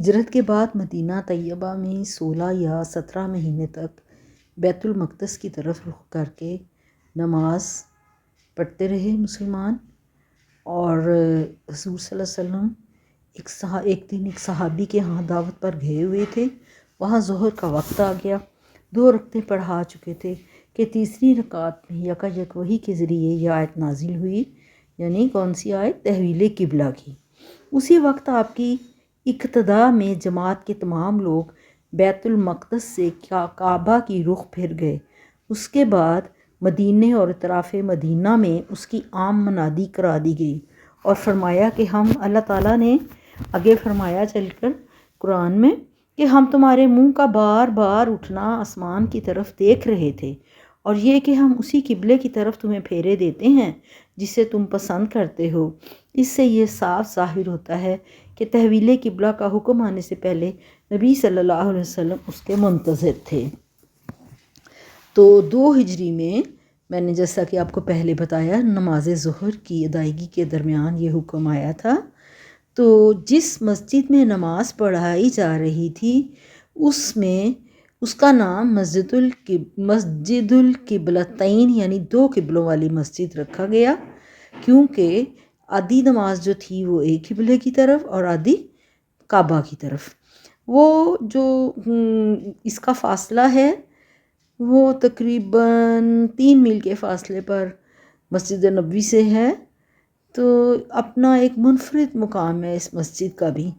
ہجرت کے بعد مدینہ طیبہ میں 16 یا 17 مہینے تک بیت المقدس کی طرف رخ کر کے نماز پڑھتے رہے مسلمان۔ اور حضور صلی اللہ علیہ وسلم ایک دن ایک صحابی کے ہاں دعوت پر گئے ہوئے تھے، وہاں ظہر کا وقت آ گیا، 2 رکعتیں پڑھا چکے تھے کہ تیسری رکعت میں یکایک وحی کے ذریعے یہ آیت نازل ہوئی، یعنی کون سی آیت؟ تحویل قبلہ کی۔ اسی وقت آپ کی اقتداء میں جماعت کے تمام لوگ بیت المقدس سے کعبہ کی رخ پھر گئے۔ اس کے بعد مدینے اور اطراف مدینہ میں اس کی عام منادی کرا دی گئی اور فرمایا کہ ہم اللہ تعالیٰ نے آگے فرمایا چل کر قرآن میں کہ ہم تمہارے منہ کا بار بار اٹھنا آسمان کی طرف دیکھ رہے تھے، اور یہ کہ ہم اسی قبلے کی طرف تمہیں پھیرے دیتے ہیں جسے تم پسند کرتے ہو۔ اس سے یہ صاف ظاہر ہوتا ہے کہ تحویل قبلہ کا حکم آنے سے پہلے نبی صلی اللہ علیہ وسلم اس کے منتظر تھے۔ تو 2 ہجری میں نے جیسا کہ آپ کو پہلے بتایا نماز ظہر کی ادائیگی کے درمیان یہ حکم آیا تھا۔ تو جس مسجد میں نماز پڑھائی جا رہی تھی اس کا نام مسجد القبلتین یعنی 2 قبلوں والی مسجد رکھا گیا، کیونکہ آدھی نماز جو تھی وہ ایک قبلے کی طرف اور آدھی کعبہ کی طرف۔ وہ جو اس کا فاصلہ ہے وہ تقریباً 3 میل کے فاصلے پر مسجد نبوی سے ہے، تو اپنا ایک منفرد مقام ہے اس مسجد کا بھی۔